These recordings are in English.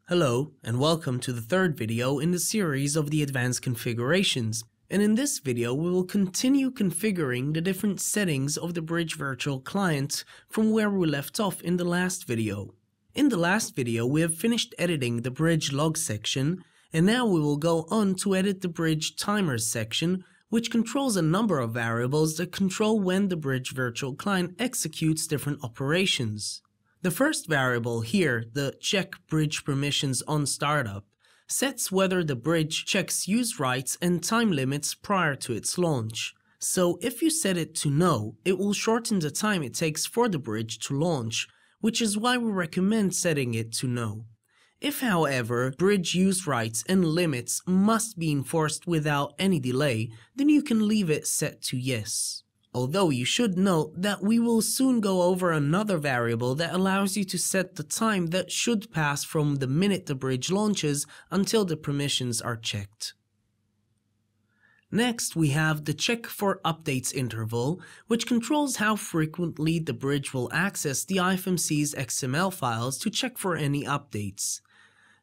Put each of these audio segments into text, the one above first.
Hello, and welcome to the third video in the series of the advanced configurations. And in this video, we will continue configuring the different settings of the Bridge Virtual Client from where we left off in the last video. In the last video, we have finished editing the Bridge log section, and now we will go on to edit the Bridge timers section, which controls a number of variables that control when the Bridge Virtual Client executes different operations. The first variable here, the check bridge permissions on startup, sets whether the bridge checks use rights and time limits prior to its launch. So if you set it to no, it will shorten the time it takes for the bridge to launch, which is why we recommend setting it to no. If, however, bridge use rights and limits must be enforced without any delay, then you can leave it set to yes. Although you should note that we will soon go over another variable that allows you to set the time that should pass from the minute the bridge launches until the permissions are checked. Next, we have the check for updates interval, which controls how frequently the bridge will access the IFMC's XML files to check for any updates.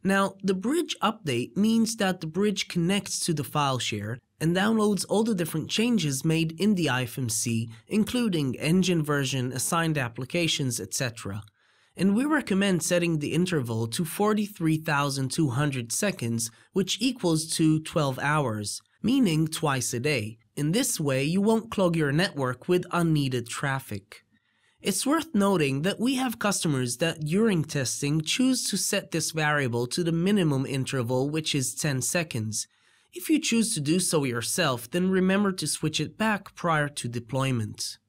Now, the bridge update means that the bridge connects to the file share and downloads all the different changes made in the IFMC, including engine version, assigned applications, etc. And we recommend setting the interval to 43,200 seconds, which equals to 12 hours, meaning twice a day. In this way, you won't clog your network with unneeded traffic. It's worth noting that we have customers that during testing choose to set this variable to the minimum interval, which is 10 seconds. If you choose to do so yourself, then remember to switch it back prior to deployment.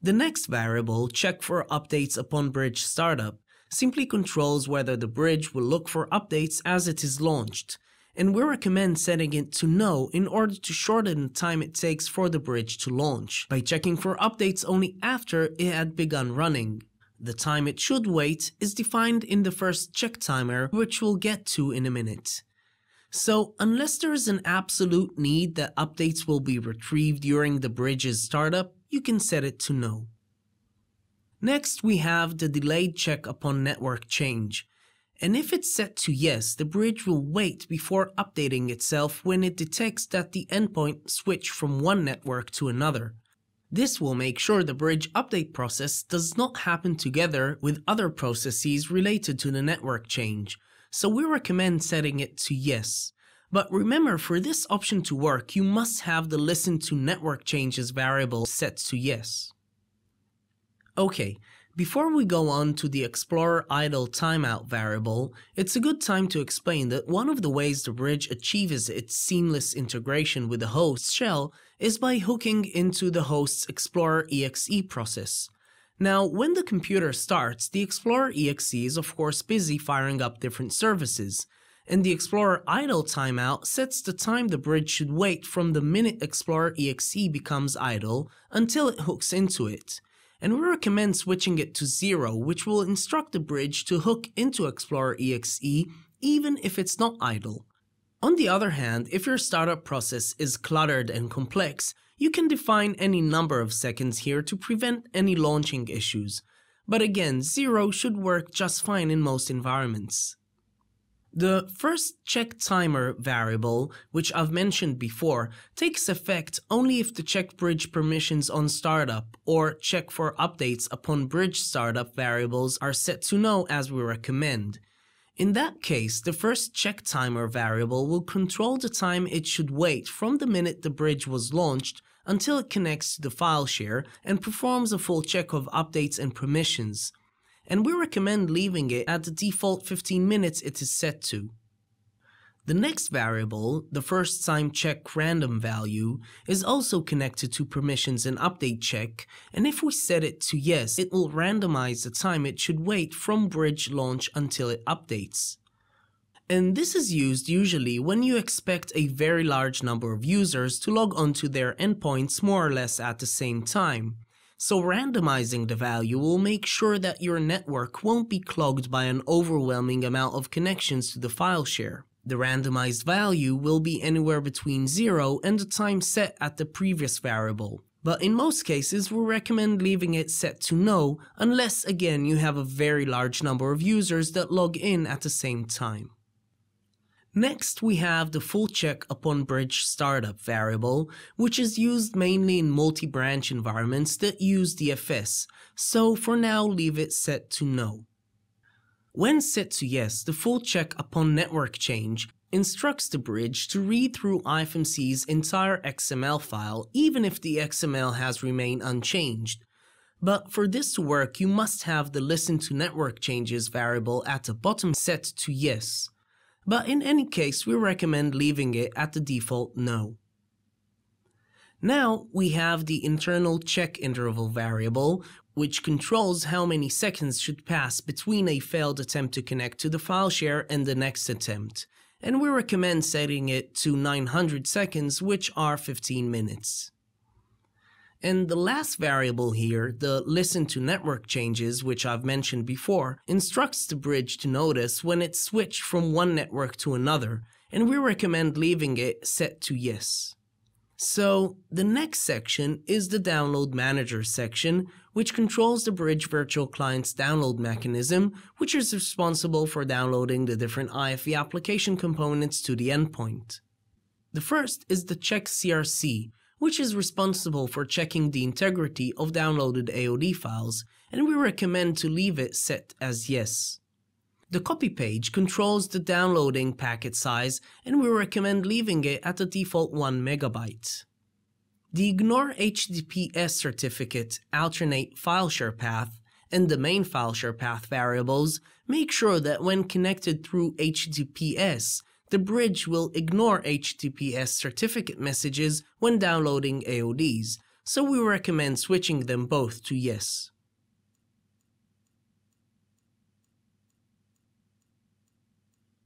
The next variable, check for updates upon bridge startup, simply controls whether the bridge will look for updates as it is launched, and we recommend setting it to no in order to shorten the time it takes for the bridge to launch, by checking for updates only after it had begun running. The time it should wait is defined in the first check timer, which we'll get to in a minute. So, unless there is an absolute need that updates will be retrieved during the bridge's startup, you can set it to no. Next, we have the delayed check upon network change. And if it's set to yes, the bridge will wait before updating itself when it detects that the endpoint switched from one network to another. This will make sure the bridge update process does not happen together with other processes related to the network change, so we recommend setting it to yes. But remember, for this option to work, you must have the listen to network changes variable set to yes. Okay. Before we go on to the Explorer idle timeout variable, it's a good time to explain that one of the ways the bridge achieves its seamless integration with the host shell is by hooking into the host's Explorer exe process. Now, when the computer starts, the Explorer exe is of course busy firing up different services, and the Explorer idle timeout sets the time the bridge should wait from the minute Explorer exe becomes idle until it hooks into it. And we recommend switching it to 0, which will instruct the bridge to hook into Explorer exe even if it's not idle. On the other hand, if your startup process is cluttered and complex, you can define any number of seconds here to prevent any launching issues. But again, 0 should work just fine in most environments. The first check timer variable, which I've mentioned before, takes effect only if the check bridge permissions on startup or check for updates upon bridge startup variables are set to no as we recommend. In that case, the first check timer variable will control the time it should wait from the minute the bridge was launched until it connects to the file share and performs a full check of updates and permissions. And we recommend leaving it at the default 15 minutes it is set to. The next variable, the first time check random value, is also connected to permissions and update check, and if we set it to yes, it will randomize the time it should wait from bridge launch until it updates. And this is used usually when you expect a very large number of users to log onto their endpoints more or less at the same time. So randomizing the value will make sure that your network won't be clogged by an overwhelming amount of connections to the file share. The randomized value will be anywhere between 0 and the time set at the previous variable. But in most cases, we recommend leaving it set to no, unless again you have a very large number of users that log in at the same time. Next, we have the full check upon bridge startup variable, which is used mainly in multi-branch environments that use DFS, so for now leave it set to no. When set to yes, the full check upon network change instructs the bridge to read through IFMC's entire XML file even if the XML has remained unchanged. But for this to work, you must have the listen to network changes variable at the bottom set to yes. But in any case, we recommend leaving it at the default no. Now we have the internal check interval variable, which controls how many seconds should pass between a failed attempt to connect to the file share and the next attempt, and we recommend setting it to 900 seconds, which are 15 minutes. And the last variable here, the listen to network changes, which I've mentioned before, instructs the bridge to notice when it's switched from one network to another, and we recommend leaving it set to yes. So the next section is the Download Manager section, which controls the Bridge Virtual Client's download mechanism, which is responsible for downloading the different IFV application components to the endpoint. The first is the Check CRC, which is responsible for checking the integrity of downloaded AOD files, and we recommend to leave it set as yes. The copy page controls the downloading packet size, and we recommend leaving it at the default 1 MB. The Ignore HTTPS certificate, alternate file share path, and the main file share path variables make sure that when connected through HTTPS, the bridge will ignore HTTPS certificate messages when downloading AODs, so we recommend switching them both to yes.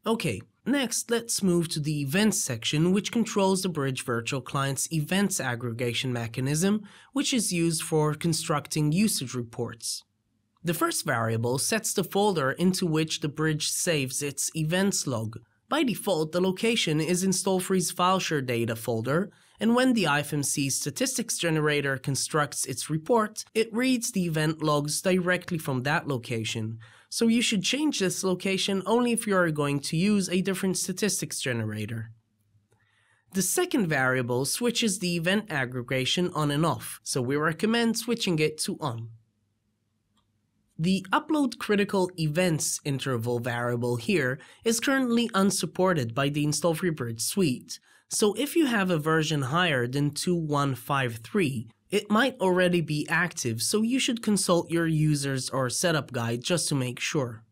Okay, next let's move to the Events section, which controls the Bridge Virtual Client's events aggregation mechanism, which is used for constructing usage reports. The first variable sets the folder into which the bridge saves its events log. By default, the location is Installfree's FileShare data folder, and when the IFMC statistics generator constructs its report, it reads the event logs directly from that location. So you should change this location only if you are going to use a different statistics generator. The second variable switches the event aggregation on and off, so we recommend switching it to on. The Upload Critical Events interval variable here is currently unsupported by the Installfree Bridge suite, so if you have a version higher than 2.153, it might already be active, so you should consult your users or setup guide just to make sure.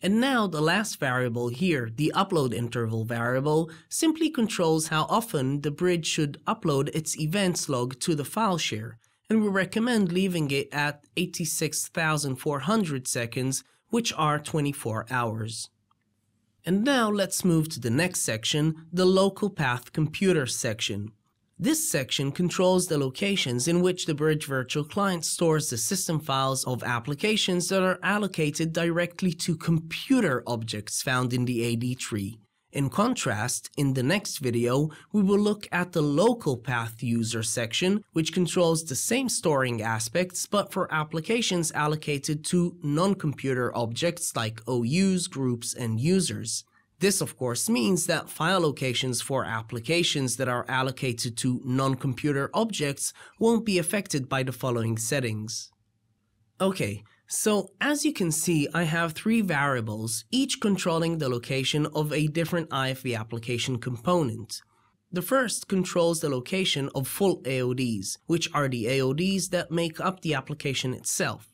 And now the last variable here, the upload interval variable, simply controls how often the bridge should upload its events log to the file share, and we recommend leaving it at 86,400 seconds, which are 24 hours. And now let's move to the next section, the Local Path Computer section. This section controls the locations in which the Bridge Virtual Client stores the system files of applications that are allocated directly to computer objects found in the AD tree. In contrast, in the next video, we will look at the Local Path User section, which controls the same storing aspects but for applications allocated to non-computer objects like OUs, groups, and users. This of course means that file locations for applications that are allocated to non-computer objects won't be affected by the following settings. Okay, so as you can see, I have three variables, each controlling the location of a different IFV application component. The first controls the location of full AODs, which are the AODs that make up the application itself.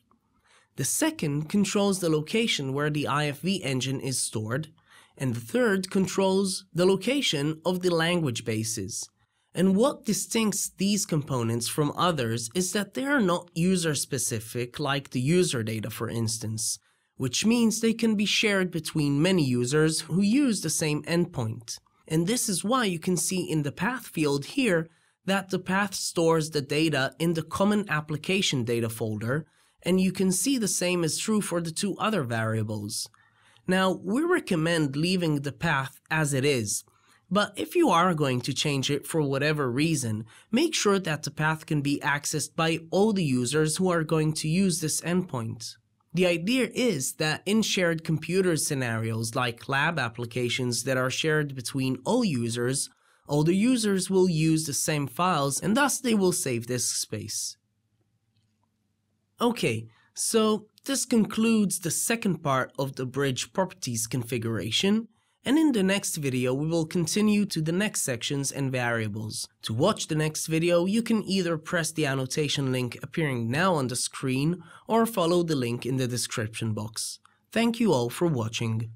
The second controls the location where the IFV engine is stored. And the third controls the location of the language bases. And what distincts these components from others is that they are not user-specific like the user data, for instance, which means they can be shared between many users who use the same endpoint. And this is why you can see in the path field here that the path stores the data in the Common Application Data folder, and you can see the same is true for the two other variables. Now, we recommend leaving the path as it is, But if you are going to change it for whatever reason, make sure that the path can be accessed by all the users who are going to use this endpoint. The idea is that in shared computer scenarios like lab applications that are shared between all the users will use the same files and thus they will save disk space. Okay, so this concludes the second part of the bridge properties configuration, and in the next video we will continue to the next sections and variables. To watch the next video, you can either press the annotation link appearing now on the screen or follow the link in the description box. Thank you all for watching.